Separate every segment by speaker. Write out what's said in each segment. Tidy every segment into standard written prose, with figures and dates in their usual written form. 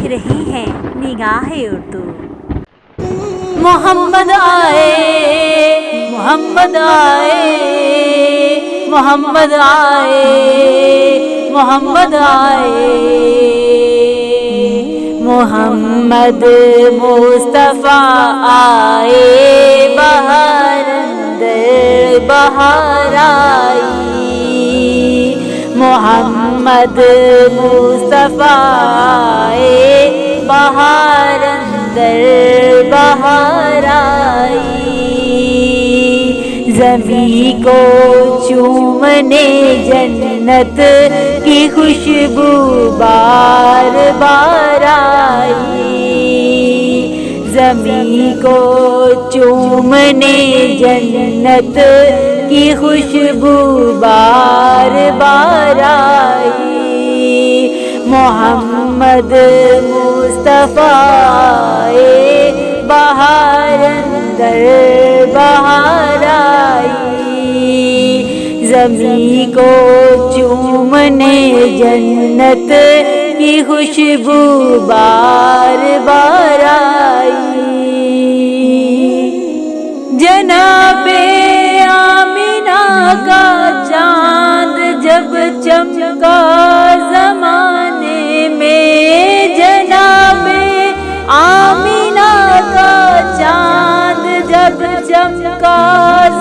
Speaker 1: رہی ہیں نگاہ اردو۔ محمد آئے، محمد آئے، محمد آئے، محمد آئے، محمد مصطفیٰ آئے، بہار اندر بہار آئی، محمد مصطفیٰ آئے، بہار اندر بہار آئی، زمین کو چومنے جنت کی خوشبو بار بار آئی، زمین کو چومنے جنت کی خوشبو بار بار آئی، محمد مصطفیٰ آئے، بہار اندر بہار آئی، زمین کو چومنے جنت کی خوشبو بار بار آئی، جناب آمینہ کا چاند جب چمکا زمانے میں، جناب آمینہ کا چاند جب چمکا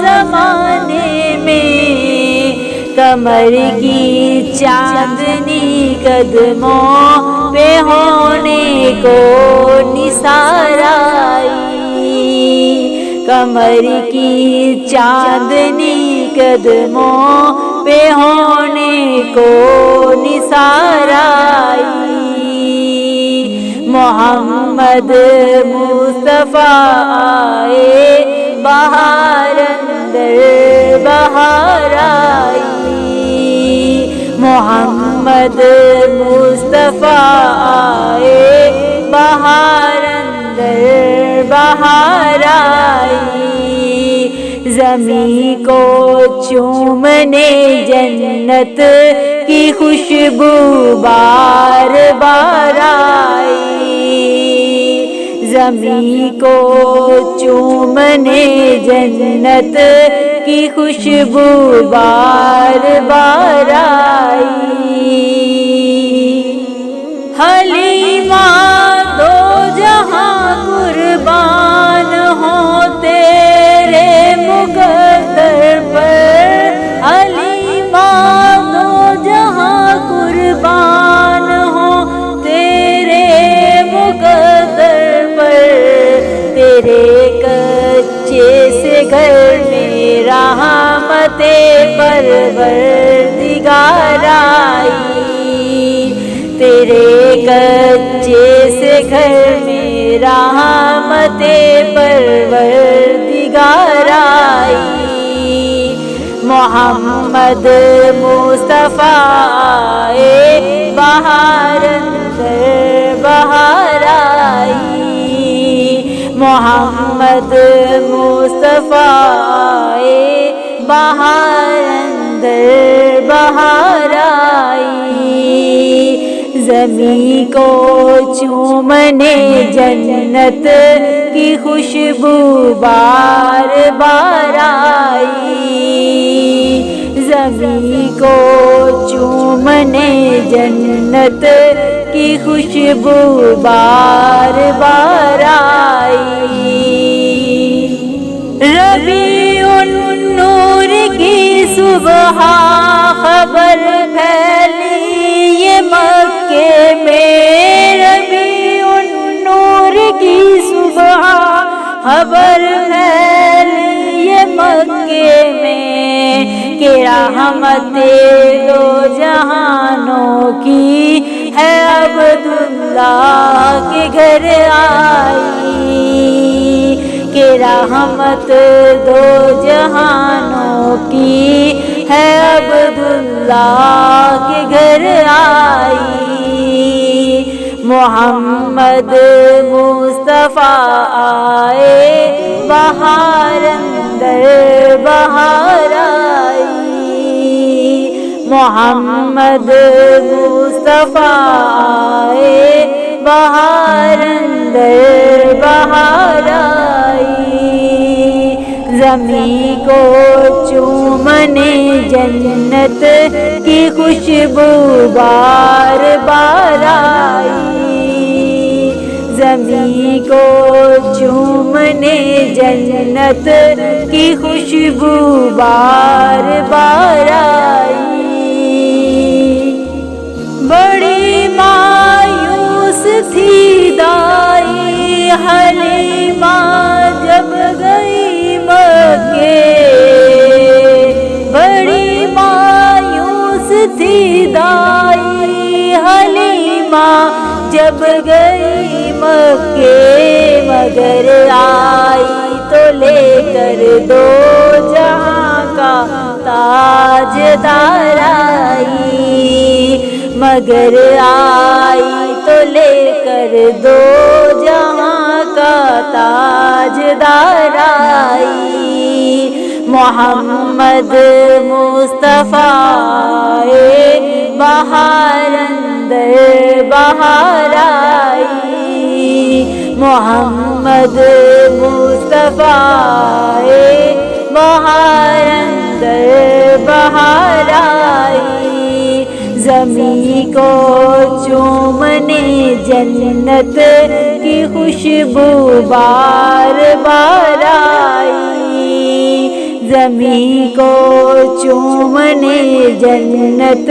Speaker 1: زمانے میں، کمر کی چاندنی قدموں پہ ہونے کو نثار آئی، کمر کی چاندنی قدموں پہ ہونے کو نثار آئی، محمد مصطفیٰ آئے، بہار اندر بہار آئی، محمد مصطفیٰ آئے، بہار اندر بہار آئی، زمین کو چومنے جنت کی خوشبو بار بار آئی، زمین کو چومنے جنت کی خوشبو بار بار آئی، حلیمہ دو جہاں قربان ہوں تیرے مقدر پر، حلیمہ دو جہاں قربان ہوں تیرے مقدر پر، تیرے کچے سے گھر میں رحمت پروردگار آئی، تیرے کچے سے گھر میں رحمت پروردگار آئی، محمد مصطفیٰ آئے، بہار اندر بہار آئی، محمد مصطفیٰ آئے، بہار اندر بہار آئی، زمین کو چومنے جنت کی خوشبو بار بار آئی، زمین کو چومنے جنت کی خوشبو بار بار آئی، ربیع النور کی صبح خبر پھیلی یہ مکے میں، ربیع النور کی صبح خبر پھیلی یہ مکے میں، کہ رحمت دو جہانوں کی ہے عبداللہ کے گھر آئی، کہ رحمت دو جہانوں کی ہے عبداللہ کے گھر آئی، محمد مصطفیٰ آئے، بہار اندر بہار آئی، محمد مصطفیٰ آئے، بہار کو چومنے جنت کی خوشبو بار بار آئی، زمین کو چومنے جنت کی خوشبو بار بار آئی۔ بڑی مایوس تھی دائی حلیمہ جب گئی مکے، بڑی مایوس تھی دائی حلیمہ جب گئی مکے، مگر آئی تو لے کر دو جہاں کا تاجدار آئی، مگر آئی تو لے کر دو جہاں کا تاجدار آئی۔ محمد مصطفیٰ بہار اندر بہار آئی، محمد مصطفیٰ بہار اندر بہار آئی، زمین کو چومنے جنت کی خوشبو بار بار آئی، زمین کو چومنے جنت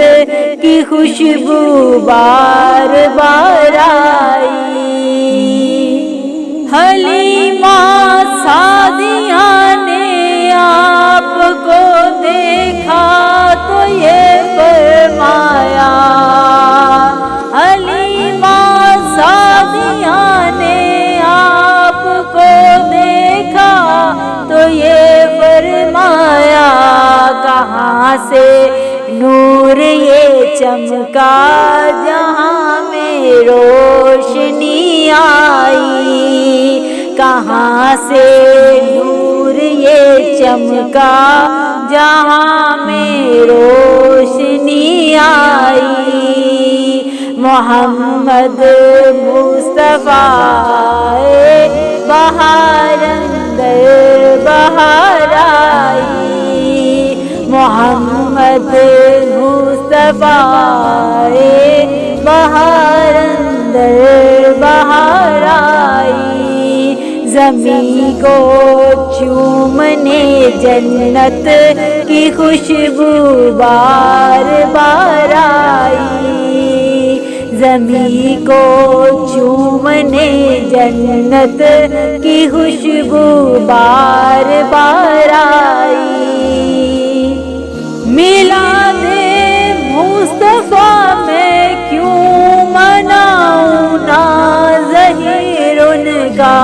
Speaker 1: کی خوشبو بار بار آئی۔ حلیمہ سعدیہ نے آپ کو دیکھا تو یہ فرمایا، حلیمہ سعدیہ نے آپ کو دیکھا تو یہ فرمایا، کہاں سے نور یہ چمکا جہاں میں روشنی آئی، کہاں سے نور یہ چمکا جہاں میں روشنی آئی، محمد مصطفیٰ بہار اندر بہار آئی، محمد مصطفیٰ بہار اندر بہار آئی، زمین کو چومنے جنت کی خوشبو بار بار آئی، زمین کو چومنے جنت کی خوشبو بار بار آئی۔ میلاد مصطفیٰ میں کیوں مناؤں ناظہیر ان کا،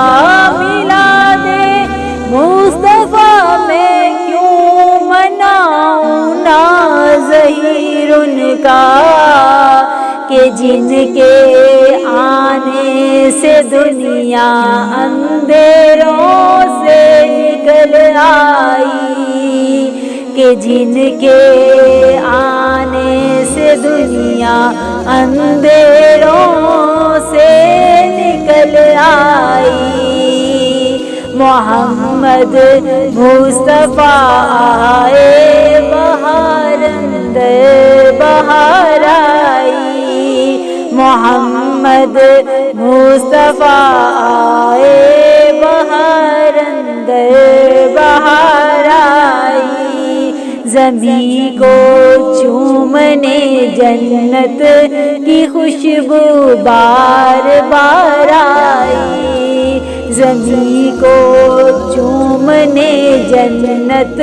Speaker 1: میلاد مصطفیٰ میں کیوں مناؤں ناظہیر ان کا، کہ جن کے آنے سے دنیا اندھیروں سے نکل آئی، کہ جن کے آنے سے دنیا اندھیروں سے نکل آئی، محمد مصطفیٰ آئے بہار اندر بہار آئی، محمد مصطفیٰ آئے بہار اندر بہار آئی، زمین کو چومنے جنت کی خوشبو بار بار آئی، زمین کو چومنے جنت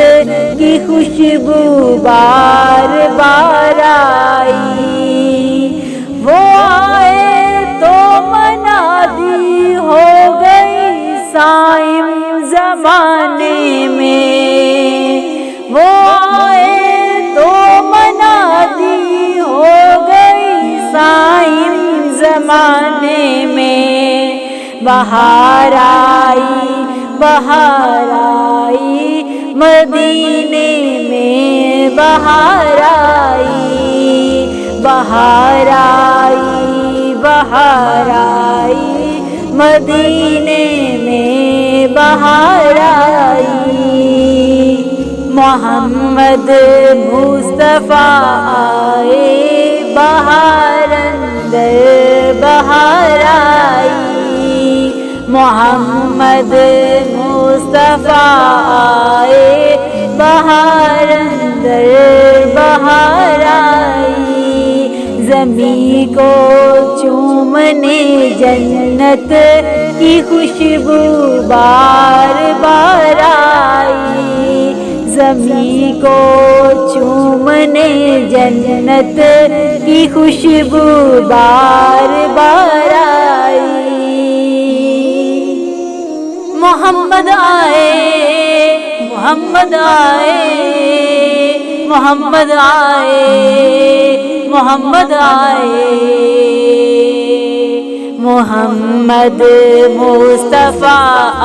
Speaker 1: کی خوشبو بار بار آئی، وہ آئے تو منادی ہو گئی صائم زمانے میں، وہ آئے تو منادی ہو گئی صائم زمانے میں، بہار آئی بہار آئی مدینے میں بہار آئی، بہار آئی بہار آئی مدینے میں بہار آئی۔ محمد مصطفیٰ آئے بہار اندر بہار آئی، محمد مصطفیٰ آئے بہار اندر بہار آئی، زمین کو چومنے جنت کی خوشبو بار بار آئی، زمین کو چومنے جنت کی خوشبو بار بار آئی، محمد آئے محمد آئے محمد آئے محمد آئے، محمد مصطفیٰ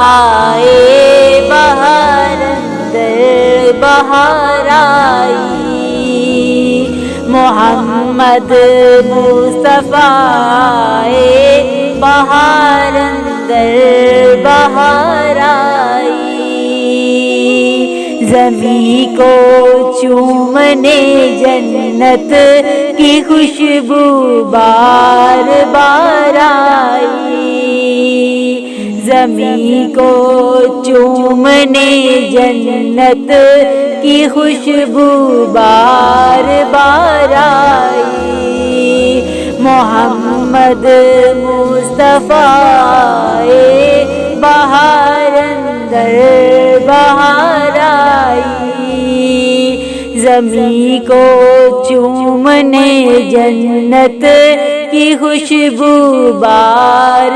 Speaker 1: آئے بہار اندر بہار آئی، محمد مصطفیٰ آئے بہار اندر بہار آئی، زمین کو چومنے جنت کی خوشبو بار بار آئی، زمین کو چومنے جنت کی خوشبو بار بار آئی، محمد مصطفیٰ آئے بہار اندر بہار آئی، زمین کو چومنے جنت کی خوشبو بار